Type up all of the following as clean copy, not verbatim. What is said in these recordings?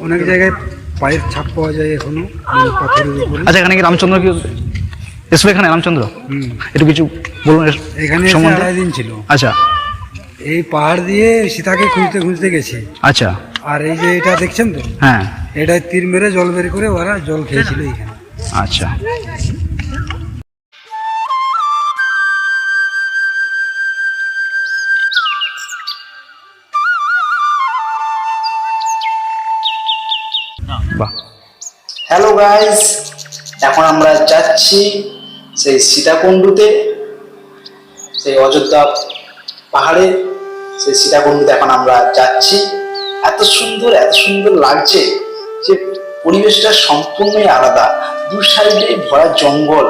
অনেক জায়গায় পায়ের ছাপ পাওয়া যায় এখনো পাথরের উপরে। আচ্ছা, এখানে কি রামচন্দ্র কি এসবে এখানে রামচন্দ্র একটু কিছু বলুন এখানে সম্বন্ধে। 2.5 দিন ছিল। আচ্ছা এই পাহাড় দিয়ে সীতাকে খুঁজতে খুঁজতে গেছে। আচ্ছা। আর এই যে এটা দেখছেন তো, হ্যাঁ এটা তীর মেরে জল বের করে ওরা জল খেয়েছিল এখানে। আচ্ছা। বাহ। হ্যালো গাইস, এখন আমরা যাচ্ছি সেই সীতাকুণ্ডুতে, সেই অযোধ্যা পাহাড়ে সেই সীতাকুণ্ডুতে এখন আমরা যাচ্ছি। এত সুন্দর লাগছে যে পরিবেশটা সম্পূর্ণই আলাদা। দু সাইডে ভরা জঙ্গল,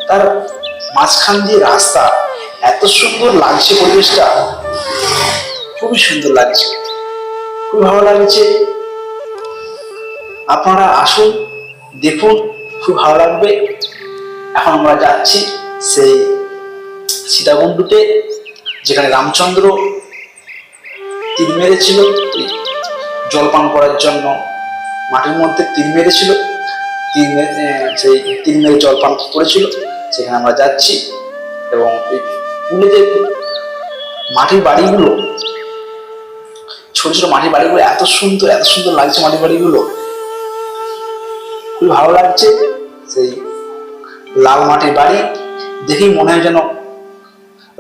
তার মাঝখান দিয়ে রাস্তা। এত সুন্দর লাগছে পরিবেশটা, খুবই সুন্দর লাগছে, খুব ভালো লাগছে। আপনারা আসুন, দেখুন, খুব ভালো লাগবে। এখন আমরা যাচ্ছি সেই সীতাকুণ্ডুতে, যেখানে রামচন্দ্র তীর মেরেছিল জলপান করার জন্য। মাটির মধ্যে তীর মেরেছিল, সেই তীর মেরে জলপান করেছিল, সেখানে আমরা যাচ্ছি। এবং এই পুলে যে মাটির বাড়িগুলো, ছোট ছোট মাটির বাড়িগুলো এত সুন্দর লাগছে। মাটির বাড়িগুলো খুবই ভালো লাগছে। সেই লাল মাটির বাড়ি দেখেই মনে হয় যেন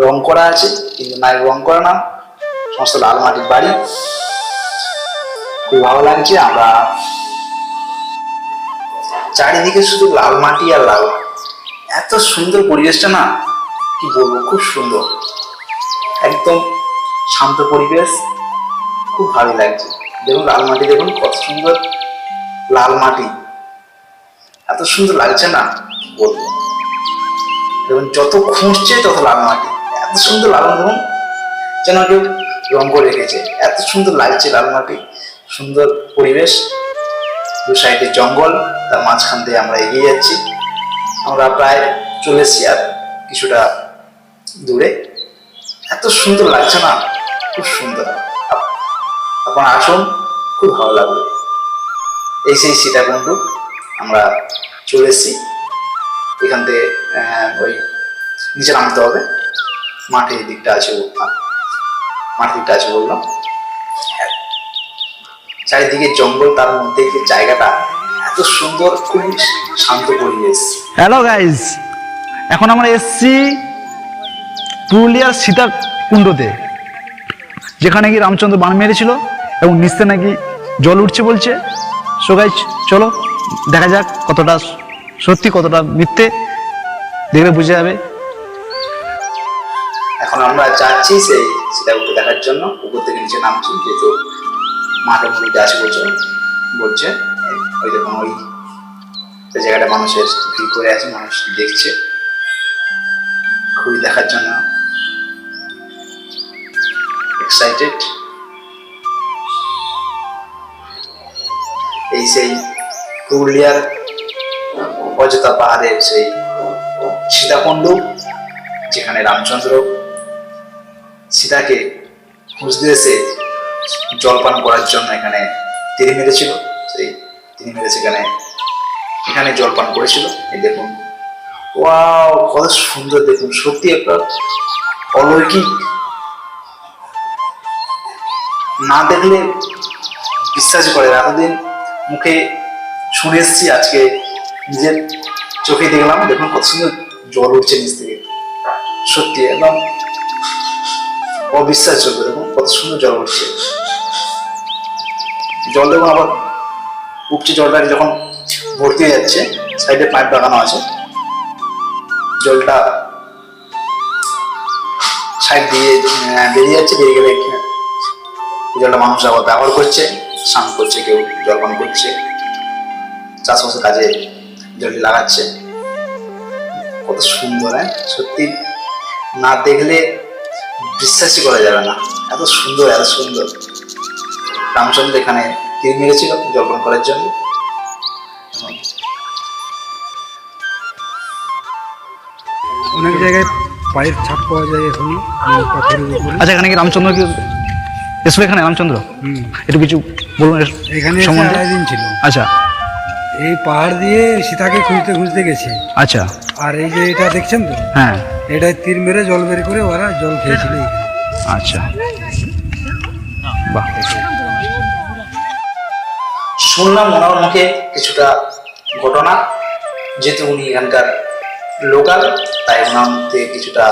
রং করা আছে, কিন্তু না, রং করা না, সমস্ত লাল মাটির বাড়ি। খুব ভালো লাগছে। আমরা চারিদিকে শুধু লাল মাটি আর লাল, এত সুন্দর পরিবেশটা, না কি বলবো, খুব সুন্দর, একদম শান্ত পরিবেশ, খুব ভালো লাগছে। দেখুন লাল মাটি, দেখুন কত সুন্দর লাল মাটি, এত সুন্দর লাগছে না বলবো। দেখুন যত খুঁজছে তত লাল মাটি, এত সুন্দর লাল, দেখুন যেন কেউ রং করে রেখেছে। এত সুন্দর লাগছে লাল মাটি, সুন্দর পরিবেশ, দু সাইডে জঙ্গল, তার মাঝখান দিয়ে আমরা এগিয়ে যাচ্ছি। আমরা প্রায় চলে এসেছি আর কিছুটা দূরে। এত সুন্দর লাগছে না, খুব সুন্দর। আপনারা আসুন, খুব ভালো লাগবে। এই সেই সীতাকুণ্ডু, আমরা চলে এসেছি। এখান থেকে ওই নিচে নামতে হবে, মাঠের দিকটা আছে, মাঠের দিকটা আছে বললাম। চারিদিকে জঙ্গল, তার মধ্যে যে জায়গাটা এত সুন্দর, খুবই শান্ত পরিবেশ। হ্যালো গাইজ, এখন আমরা এসছি পুরুলিয়ার সীতাকুণ্ডতে, যেখানে কি রামচন্দ্র বাণ মেরেছিল এবং নিচে নাকি জল উঠছে বলছে। সো গাইজ চলো দেখা যাক কতটা সত্যি কতটা মিথ্যে, দেখলে বুঝে যাবে। এখন আমরা যাচ্ছি সেই সীতাকুণ্ডু দেখার জন্য। উপর থেকে নিচে নামছি, যেহেতু মাঠের মধ্যে আছে বলছে। ওই দেখুন ওই জায়গাটা মানুষের ভিড় করে আছে, মানুষ দেখছে, খুবই দেখার জন্য এক্সাইটেড। এই সেই পুরুলিয়ার অযোধ্যা পাহাড়ের সেই সীতাকুণ্ডু, যেখানে রামচন্দ্র সীতাকে খুঁজতে এসে জলপান করার জন্য এখানে তীর মেরেছিল। সেই তীর মেরে এখানে জলপান করেছিল। এই দেখুন, ওয়াও, কত সুন্দর, দেখুন সত্যি একটা অলৌকিক, না দেখলে বিশ্বাস করে। এতদিন মুখে শুনে এসেছি, আজকে নিজের চোখে দেখলাম। দেখুন কত সুন্দর জল উঠছে নিচ থেকে, সত্যি একদম অবিশ্বাসযোগ্য। দেখুন কত সুন্দর জল উঠছে, জল দেখুন আবার উপচে জলটা যখন ভর্তি হয়ে যাচ্ছে, সাইডে পাইপ লাগানো আছে, জলটা সাইড দিয়ে বেরিয়ে যাচ্ছে। বেরিয়ে গেলে জলটা মানুষ আবার ব্যবহার করছে, স্নান করছে, কেউ জলপান করছে, চাষবাসের কাজে জলটি লাগাচ্ছে। কত সুন্দর, হ্যাঁ সত্যি না দেখলে বিশ্বাসই করা যাবে না, এত সুন্দর, এত সুন্দর। রামচন্দ্র এখানে তীর মেরেছিল জলপান করার জন্য। অনেক জায়গায় পায়ের ছাপ পাওয়া যায় এখনো পাথরের উপরে। আচ্ছা, এখানে কি রামচন্দ্র কি এসলো এখানে রামচন্দ্র? হুম। একটু কিছু বলুন এর এখানে এসে সম্বন্ধে। 2.5 দিন ছিল। আচ্ছা এই পাহাড় দিয়ে সীতাকে খুঁজতে খুঁজতে গেছে। আচ্ছা। আর এই যে এটা দেখছেন তো, হ্যাঁ এটাই তীর মেরে জল বের করে ওরা জল খেয়েছিল এখানে। আচ্ছা বাহ। শুনলাম ওনার মুখে কিছুটা ঘটনা, যেহেতু উনি এখানকার লোকাল, তাই ওনার মুখে কিছুটা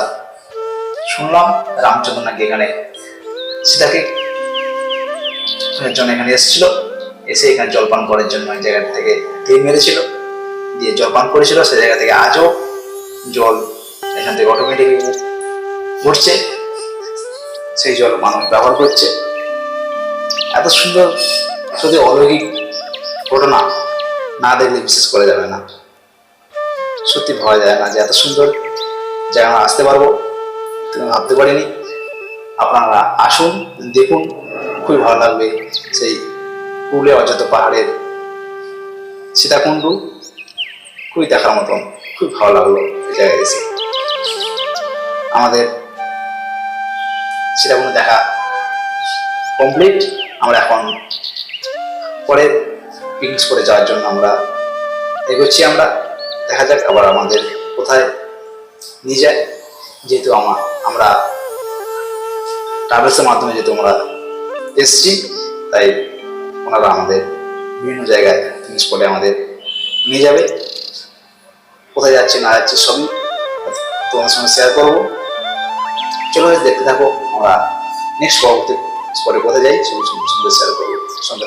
শুনলাম। রামচন্দ্র নাকি এখানে সীতাকে খোঁজার জন্য এখানে এসেছিল, এসে এখানে জলপান করার জন্য এই জায়গা থেকে তীর মেরেছিল, দিয়ে জলপান করেছিল। সেই জায়গা থেকে আজও জল এখান থেকে অটোমেটিক উঠছে, সেই জল মানুষ ব্যবহার করছে। এত সুন্দর, সত্যি অলৌকিক ঘটনা, না দেখলে বিশ্বাস করা যাবে না। সত্যি ভাবা যায় না যে এত সুন্দর জায়গা আমরা আসতে পারবো, তুমি ভাবতে পারিনি। আপনারা আসুন, দেখুন, খুবই ভালো লাগবে। সেই পুরুলিয়া অযোধ্যা পাহাড়ের সীতাকুণ্ড খুবই দেখার মতন, খুব ভালো লাগলো এই জায়গায় এসে। আমাদের সীতাকুণ্ড দেখা কমপ্লিট। আমরা এখন পরে পিকনিক করে যাওয়ার জন্য আমরা এগোচ্ছি। আমরা দেখা যাক আবার আমাদের কোথায় নিয়ে যায়। যেহেতু আমরা ট্রাভেলসের মাধ্যমে যেহেতু আমরা এসছি, তাই ওনারা আমাদের বিভিন্ন জায়গায় পিকনিক স্পটে আমাদের নিয়ে যাবে। কোথায় যাচ্ছে না যাচ্ছে সবই তোমার সঙ্গে শেয়ার করবো। চলো দেখতে থাকো, আমরা নেক্সট পরবর্তী স্পটে কোথায় যাই সব সঙ্গে শেয়ার করবো। সঙ্গে